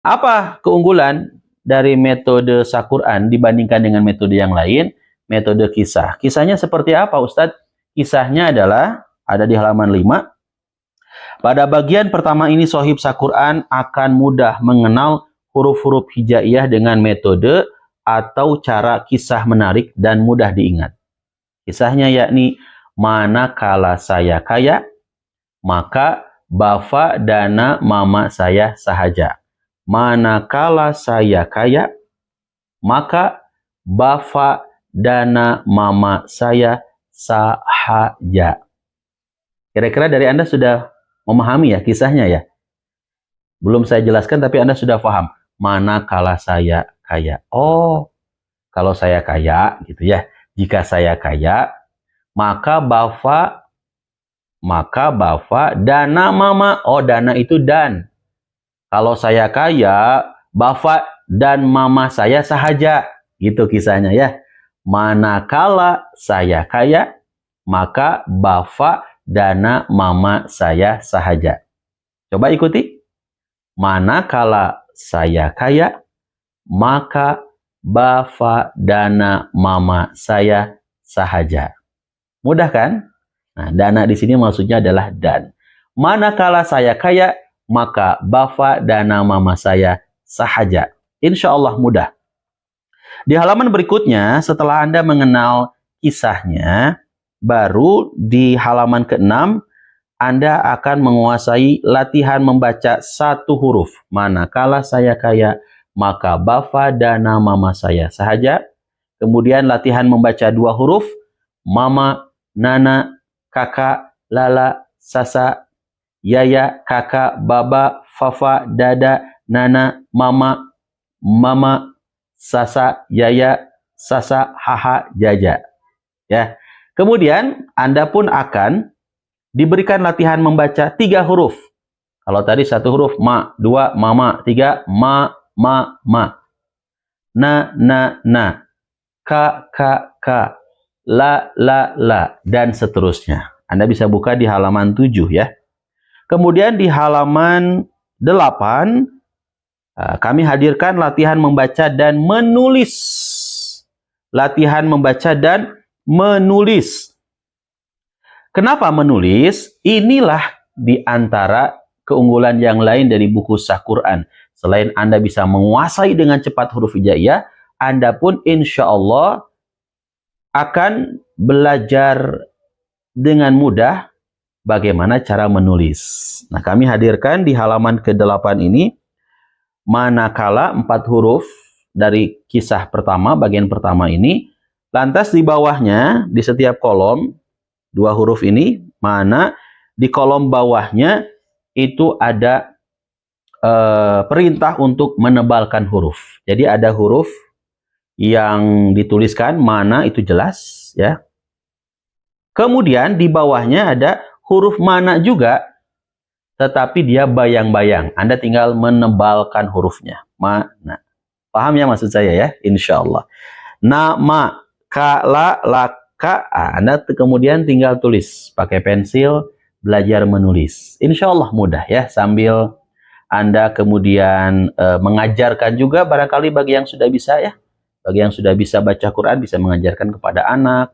Apa keunggulan dari metode Sa-Quran dibandingkan dengan metode yang lain? Metode kisah. Kisahnya seperti apa, Ustadz? Kisahnya adalah ada di halaman 5. Pada bagian pertama ini sohib Sa-Quran akan mudah mengenal huruf-huruf hijaiyah dengan metode atau cara kisah menarik dan mudah diingat. Kisahnya yakni, manakala saya kaya, maka bafa dana mama saya sahaja. Manakala saya kaya, maka bafa dana mama saya sahaja. Kira-kira dari Anda sudah memahami ya kisahnya ya? Belum saya jelaskan tapi Anda sudah paham. Manakala saya kaya. Oh, kalau saya kaya gitu ya. Jika saya kaya, maka bafa dana mama. Oh, dana itu dan. Kalau saya kaya, bapak dan mama saya sahaja. Gitu kisahnya ya. Manakala saya kaya, maka bapak dan mama saya sahaja. Coba ikuti. Manakala saya kaya, maka bapak dan mama saya sahaja. Mudah kan? Nah, dana di sini maksudnya adalah dan. Manakala saya kaya, maka bapak dan mama saya sahaja. Insya Allah mudah. Di halaman berikutnya, setelah Anda mengenal kisahnya, baru di halaman ke-6, Anda akan menguasai latihan membaca satu huruf. Manakala saya kaya, maka bapak dan mama saya sahaja. Kemudian latihan membaca dua huruf. Mama, nana, kakak, lala, sasa, yaya, kakak, baba, fafa, dada, nana, mama, mama, sasa, yaya, sasa, haha, jaja. Ya. Kemudian Anda pun akan diberikan latihan membaca 3 huruf. Kalau tadi 1 huruf ma, 2 mama, 3 ma, na, ka, la, dan seterusnya. Anda bisa buka di halaman 7 ya. Kemudian di halaman 8, kami hadirkan latihan membaca dan menulis. Latihan membaca dan menulis. Kenapa menulis? Inilah di antara keunggulan yang lain dari buku Sa-Quran. Selain Anda bisa menguasai dengan cepat huruf hijaiyah, Anda pun insya Allah akan belajar dengan mudah bagaimana cara menulis. Nah, kami hadirkan di halaman ke-8 ini, manakala 4 huruf dari kisah pertama, bagian pertama ini, lantas di bawahnya, di setiap kolom, 2 huruf ini, mana di kolom bawahnya itu ada perintah untuk menebalkan huruf. Jadi ada huruf yang dituliskan, mana itu jelas, ya. Kemudian di bawahnya ada huruf mana juga, tetapi dia bayang-bayang. Anda tinggal menebalkan hurufnya. Mana. Paham ya maksud saya ya? Insya Allah. Nama, kala, laka. Anda kemudian tinggal tulis. Pakai pensil, belajar menulis. Insya Allah mudah ya. Sambil Anda kemudian mengajarkan juga barangkali bagi yang sudah bisa ya. Bagi yang sudah bisa baca Quran, bisa mengajarkan kepada anak,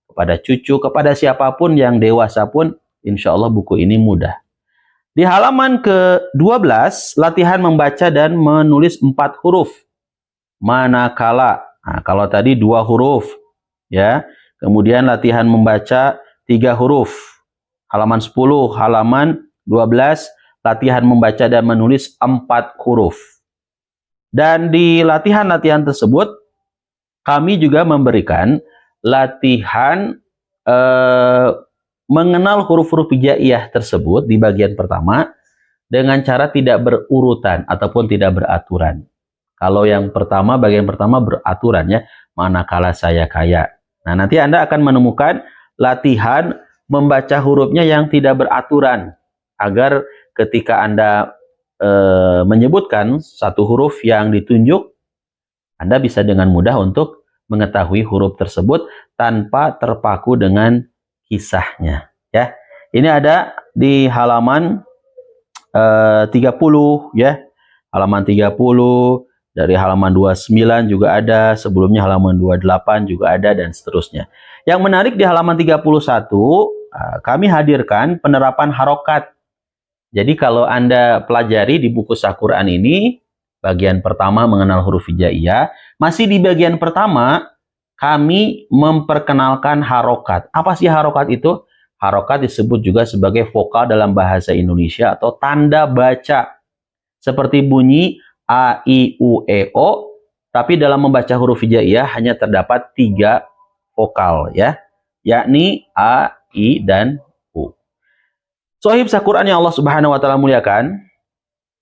kepada cucu, kepada siapapun yang dewasa pun, insya Allah buku ini mudah. Di halaman ke-12, latihan membaca dan menulis 4 huruf. Manakala. Nah, kalau tadi 2 huruf. Ya. Kemudian latihan membaca 3 huruf. Halaman 10, halaman 12, latihan membaca dan menulis 4 huruf. Dan di latihan-latihan tersebut, kami juga memberikan latihan mengenal huruf-huruf hijaiyah tersebut di bagian pertama dengan cara tidak berurutan ataupun tidak beraturan. Kalau yang pertama, bagian pertama beraturan ya, manakala saya kaya. Nah, nanti Anda akan menemukan latihan membaca hurufnya yang tidak beraturan agar ketika Anda menyebutkan satu huruf yang ditunjuk, Anda bisa dengan mudah untuk mengetahui huruf tersebut tanpa terpaku dengan kisahnya. Ya, ini ada di halaman 30 ya, halaman 30, dari halaman 29 juga ada, sebelumnya halaman 28 juga ada, dan seterusnya. Yang menarik di halaman 31, kami hadirkan penerapan harokat. Jadi kalau Anda pelajari di buku Syaquran ini, bagian pertama mengenal huruf hijaiyah, masih di bagian pertama, kami memperkenalkan harokat. Apa sih harokat itu? Harokat disebut juga sebagai vokal dalam bahasa Indonesia atau tanda baca. Seperti bunyi A, I, U, E, O. Tapi dalam membaca huruf hijaiyah hanya terdapat 3 vokal, ya, yakni A, I, dan U. Sohib Syaquran yang Allah Subhanahu wa Ta'ala muliakan,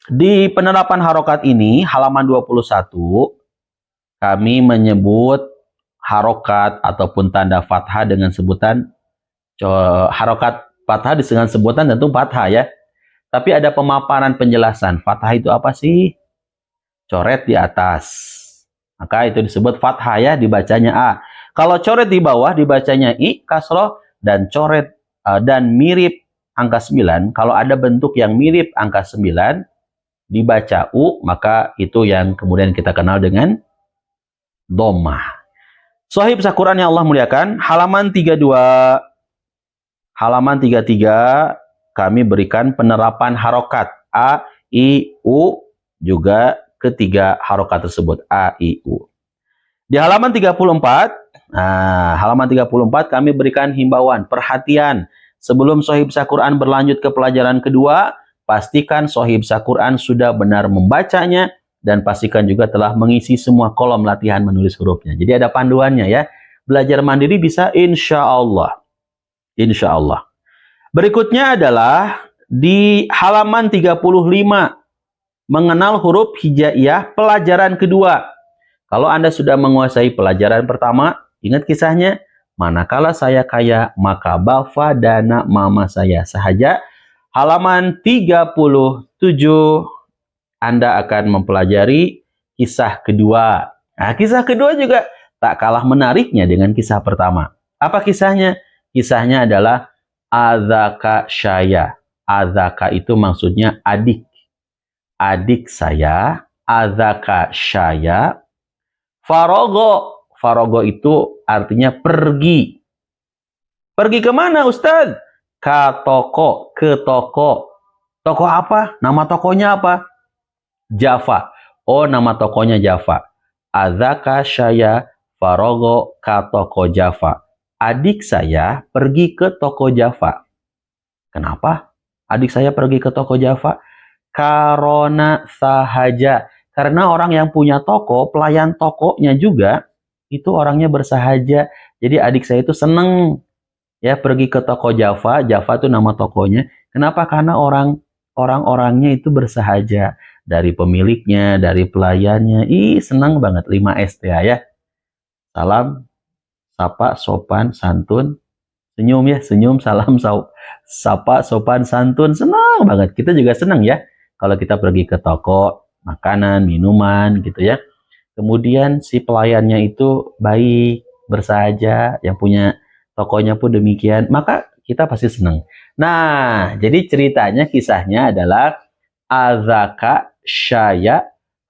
di penerapan harokat ini, halaman 21, kami menyebut harokat ataupun tanda fathah dengan sebutan harokat fathah dengan sebutan tentu fathah, ya. Tapi ada pemaparan penjelasan. Fathah itu apa sih? Coret di atas. Maka itu disebut fathah, ya, dibacanya A. Kalau coret di bawah dibacanya I, kasroh, dan coret dan mirip angka 9. Kalau ada bentuk yang mirip angka 9 dibaca U, maka itu yang kemudian kita kenal dengan dhammah. Sohib Syaquran yang Allah muliakan, halaman 32, halaman 33, kami berikan penerapan harokat A, I, U, juga ketiga harokat tersebut, A, I, U. Di halaman 34, halaman 34 kami berikan himbauan, perhatian. Sebelum Sohib Syaquran berlanjut ke pelajaran kedua, pastikan Sohib Syaquran sudah benar membacanya, dan pastikan juga telah mengisi semua kolom latihan menulis hurufnya. Jadi ada panduannya, ya. Belajar mandiri bisa insya Allah. Insya Allah. Berikutnya adalah di halaman 35, mengenal huruf hijaiyah pelajaran kedua. Kalau Anda sudah menguasai pelajaran pertama, ingat kisahnya, manakala saya kaya, maka bapa dana mama saya sahaja. Halaman 37, Anda akan mempelajari kisah kedua. Nah, kisah kedua juga tak kalah menariknya dengan kisah pertama. Apa kisahnya? Kisahnya adalah Adzaka Syaya. Adzaka itu maksudnya adik. Adik saya, Adzaka Syaya. Farogo. Farogo itu artinya pergi. Pergi kemana, Ustadz? Ke toko. Ke toko. Toko apa? Nama tokonya apa? Java. Oh, nama tokonya Java. Adzaka Syaya farogo ka toko Java. Adik saya pergi ke toko Java. Kenapa adik saya pergi ke toko Java? Karena sahaja. Karena orang yang punya toko, pelayan tokonya juga, itu orangnya bersahaja. Jadi adik saya itu seneng, ya, pergi ke toko Java. Java itu nama tokonya. Kenapa? Karena orang-orangnya itu bersahaja. Dari pemiliknya, dari pelayannya. Senang banget. 5 STA, ya. Salam, sapa, sopan, santun. Senyum, ya. Senyum, salam, sapa, sopan, santun. Senang banget. Kita juga senang, ya. Kalau kita pergi ke toko, makanan, minuman, gitu, ya. Kemudian si pelayannya itu baik, bersahaja. Yang punya tokonya pun demikian. Maka kita pasti senang. Nah, jadi ceritanya, kisahnya adalah Adzaka Syaya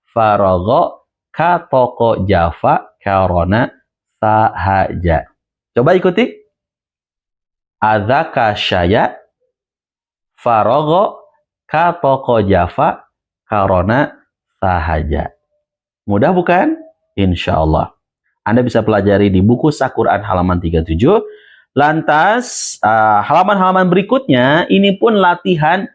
farogo ka toko Java karona sahaja. Coba ikuti. Adzaka Syaya farogo ka toko Java karona sahaja. Mudah bukan? Insya Allah. Anda bisa pelajari di buku Syaquran halaman 37. Lantas, halaman-halaman berikutnya, ini pun latihan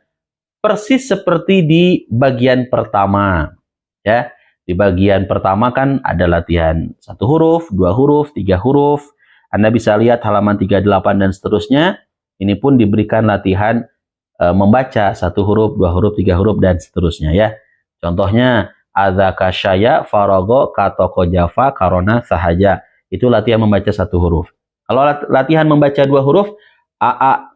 persis seperti di bagian pertama, ya. Di bagian pertama kan ada latihan 1 huruf, 2 huruf, 3 huruf. Anda bisa lihat halaman 38 dan seterusnya. Ini pun diberikan latihan membaca 1 huruf, 2 huruf, 3 huruf, dan seterusnya, ya. Contohnya, Adzaka Syaya farogo ka toko Java karona sahaja. Itu latihan membaca 1 huruf. Kalau latihan membaca 2 huruf, AA,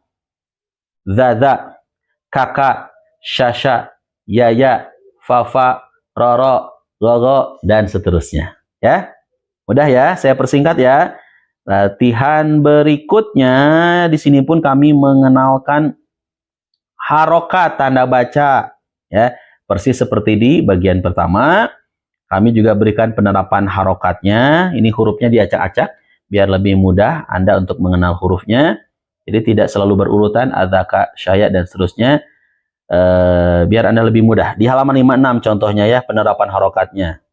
Zaza, Kakak, Syasha, Yaya, Fafa, Roro, Gogo, dan seterusnya. Ya, mudah, ya. Saya persingkat, ya. Latihan berikutnya di sini pun kami mengenalkan harokat tanda baca, ya. Persis seperti di bagian pertama, kami juga berikan penerapan harokatnya. Ini hurufnya diacak-acak biar lebih mudah Anda untuk mengenal hurufnya. Jadi tidak selalu berurutan, adzaka, syaya, dan seterusnya. Biar Anda lebih mudah. Di halaman 56 contohnya ya, penerapan harokatnya.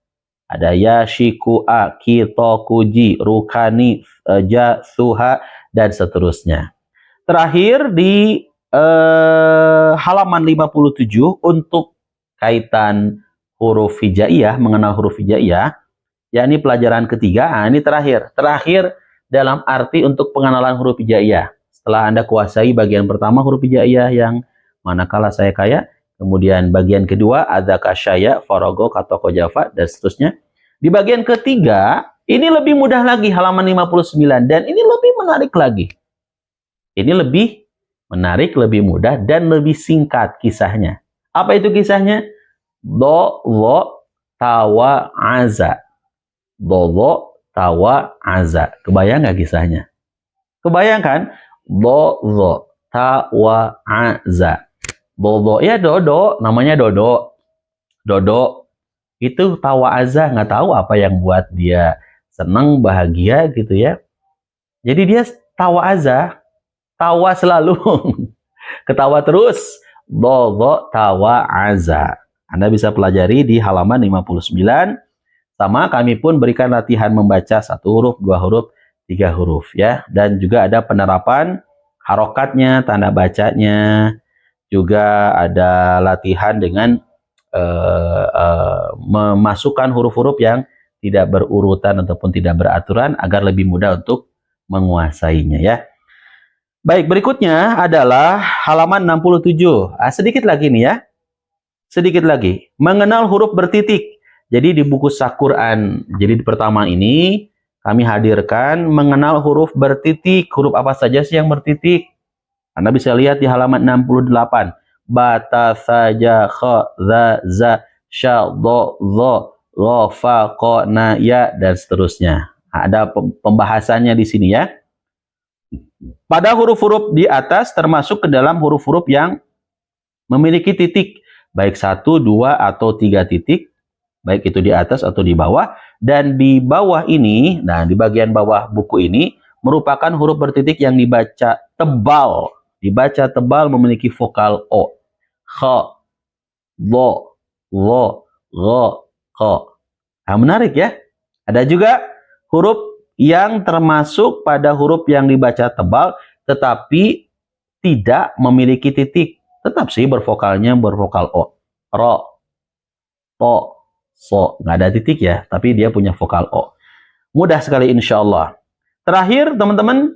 Ada ya, shiku, a, kito, kuji, rukani, ja, suha, dan seterusnya. Terakhir di halaman 57 untuk kaitan huruf hijaiyah, mengenal huruf hijaiyah, yakni pelajaran ketiga. Ini terakhir dalam arti untuk pengenalan huruf hijaiyah. Setelah Anda kuasai bagian pertama huruf hijaiyah yang manakala saya kaya, kemudian bagian kedua adzaka, syaya, farago, katoko, jafa, dan seterusnya. Di bagian ketiga ini lebih mudah lagi, halaman 59, dan ini lebih menarik lagi. Ini lebih menarik, lebih mudah, dan lebih singkat kisahnya. Apa itu kisahnya? Do, tawa, aza. Do, tawa, aza. Kebayang nggak kisahnya? Kebayangkan? Do, tawa, aza. Dodo, ya Dodo, namanya Dodo. Dodo itu tawa aza, nggak tahu apa yang buat dia senang, bahagia gitu ya. Jadi dia tawa aza, tawa selalu, ketawa terus. Dodo, tawa aza. Anda bisa pelajari di halaman 59. Sama kami pun berikan latihan membaca 1 huruf, 2 huruf, 3 huruf ya. Dan juga ada penerapan harokatnya, tanda bacanya. Juga ada latihan dengan memasukkan huruf-huruf yang tidak berurutan ataupun tidak beraturan agar lebih mudah untuk menguasainya ya. Baik, berikutnya adalah halaman 67. Sedikit lagi nih ya. Sedikit lagi. Mengenal huruf bertitik. Jadi di buku Saquran jilid pertama ini kami hadirkan mengenal huruf bertitik. Huruf apa saja sih yang bertitik? Anda bisa lihat di halaman 68. Bata, saja, kha, za, sya, do, zo, lo, fa, ko, na, ya, dan seterusnya. Ada pembahasannya di sini ya. Pada huruf-huruf di atas termasuk ke dalam huruf-huruf yang memiliki titik. Baik 1, 2, atau 3 titik. Baik itu di atas atau di bawah. Dan di bawah ini, nah di bagian bawah buku ini, merupakan huruf bertitik yang dibaca tebal. Dibaca tebal memiliki vokal O. Kha, do, lo, go, ko. Nah, menarik ya. Ada juga huruf yang termasuk pada huruf yang dibaca tebal tetapi tidak memiliki titik. Tetap sih bervokal O. Ro, to, so. Nggak ada titik ya, tapi dia punya vokal O. Mudah sekali insya Allah. Terakhir teman-teman,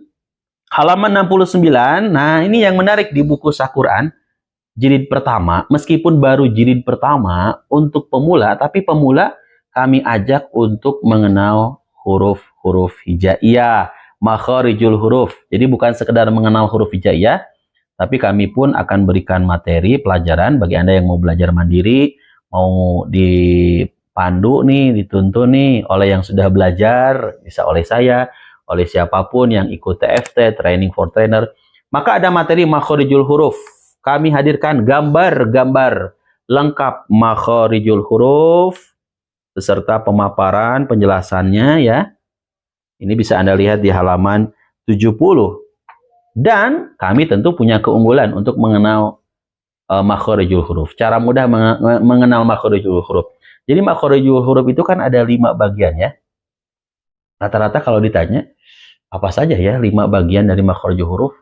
halaman 69, nah ini yang menarik di buku Saquran, jilid pertama, meskipun baru jilid pertama untuk pemula, tapi pemula kami ajak untuk mengenal huruf-huruf hijaiyah, makharijul huruf. Jadi bukan sekedar mengenal huruf hijaiyah, tapi kami pun akan berikan materi pelajaran bagi Anda yang mau belajar mandiri, mau dipandu nih, dituntun nih oleh yang sudah belajar, bisa oleh saya, oleh siapapun yang ikut TFT, Training for Trainer, maka ada materi makharijul huruf. Kami hadirkan gambar-gambar lengkap makharijul huruf beserta pemaparan penjelasannya ya. Ini bisa Anda lihat di halaman 70. Dan kami tentu punya keunggulan untuk mengenal makharijul huruf. Cara mudah mengenal makharijul huruf. Jadi makharijul huruf itu kan ada 5 bagian ya. Rata-rata kalau ditanya, apa saja ya 5 bagian dari makharijul huruf?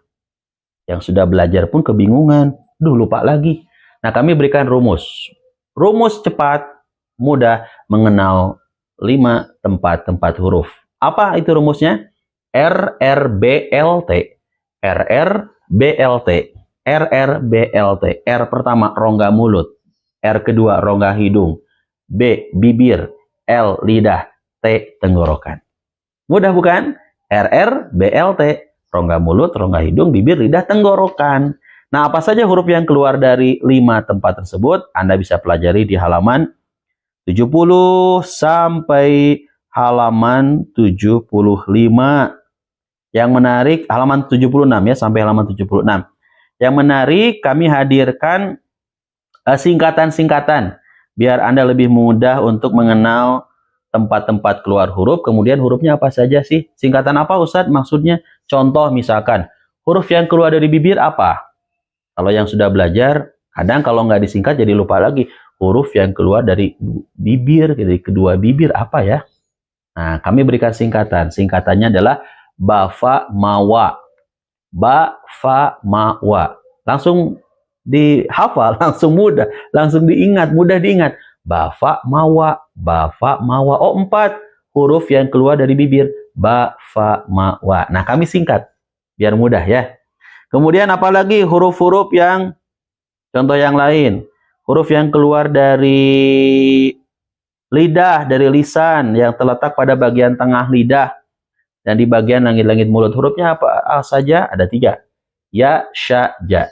Yang sudah belajar pun kebingungan. Duh, lupa lagi. Nah, kami berikan rumus. Rumus cepat, mudah mengenal 5 tempat-tempat huruf. Apa itu rumusnya? RRBLT. RRBLT. RRBLT. R pertama, rongga mulut. R kedua, rongga hidung. B, bibir. L, lidah. T, tenggorokan. Mudah bukan? RRBLT. Rongga mulut, rongga hidung, bibir, lidah, tenggorokan. Nah, apa saja huruf yang keluar dari 5 tempat tersebut? Anda bisa pelajari di halaman 70 sampai halaman 75. Yang menarik, halaman 76 ya, sampai halaman 76. Yang menarik, kami hadirkan Singkatan-singkatan. Biar Anda lebih mudah untuk mengenal tempat-tempat keluar huruf. Kemudian hurufnya apa saja sih? Singkatan apa Ustadz? Maksudnya contoh misalkan. Huruf yang keluar dari bibir apa? Kalau yang sudah belajar, kadang kalau nggak disingkat jadi lupa lagi. Huruf yang keluar dari bibir, dari kedua bibir apa ya? Nah, kami berikan singkatan. Singkatannya adalah Bafa Mawa. Bafa Mawa. Langsung dihafal, langsung mudah, langsung diingat, mudah diingat. Bafa Mawa, Bafa Mawa. Oh, 4 huruf yang keluar dari bibir. Bafa Mawa. Nah, kami singkat biar mudah ya. Kemudian apalagi huruf-huruf yang contoh yang lain. Huruf yang keluar dari lidah, dari lisan yang terletak pada bagian tengah lidah dan di bagian langit-langit mulut. Hurufnya apa saja? Ada 3. Ya, sya, ja.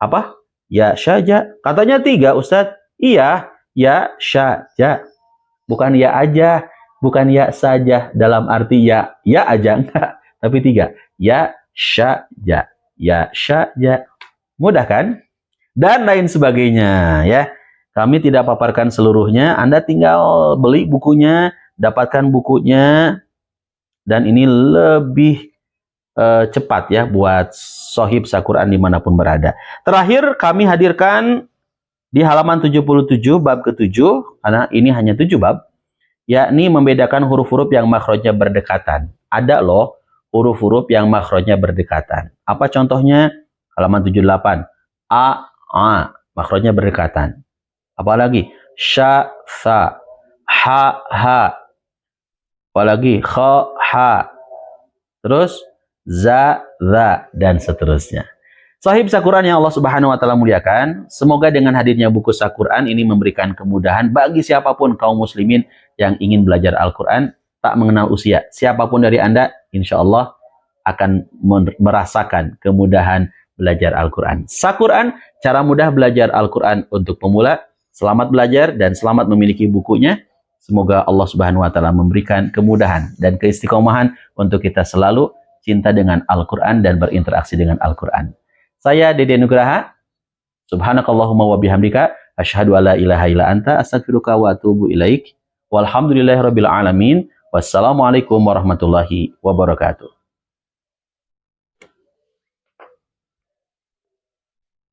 Apa? Ya, sya, ja. Katanya 3, Ustadz. Iya, ya, sya, ja. Bukan ya aja, bukan ya saja dalam arti ya aja enggak, tapi 3. Ya, sya, ja. Ya, sya, ja. Mudah kan? Dan lain sebagainya ya. Kami tidak paparkan seluruhnya. Anda tinggal beli bukunya, dapatkan bukunya, dan ini lebih cepat ya buat sohib Al-Quran dimanapun berada. Terakhir kami hadirkan di halaman 77 bab ke-7, karena ini hanya 7 bab, yakni membedakan huruf-huruf yang makhrajnya berdekatan. Ada loh huruf-huruf yang makhrajnya berdekatan. Apa contohnya? Halaman 78. A, makhrajnya berdekatan. Apalagi? Sya, sa, ha, ha. Apalagi? Kha, ha. Terus? Za, za, dan seterusnya. Sahib Al-Quran yang Allah Subhanahu wa Ta'ala muliakan, semoga dengan hadirnya buku Al-Quran ini memberikan kemudahan bagi siapapun kaum muslimin yang ingin belajar Al-Quran, tak mengenal usia. Siapapun dari Anda, insya Allah akan merasakan kemudahan belajar Al-Quran. Al-Quran, cara mudah belajar Al-Quran untuk pemula. Selamat belajar dan selamat memiliki bukunya. Semoga Allah Subhanahu wa Ta'ala memberikan kemudahan dan keistiqomahan untuk kita selalu cinta dengan Al-Quran dan berinteraksi dengan Al-Quran. Saya Dede Nugraha. Subhanakallahumma wa bihamdika asyhadu alla ilaha illa anta astaghfiruka wa atubu ilaik. Walhamdulillahirabbil alamin. Wassalamualaikum warahmatullahi wabarakatuh.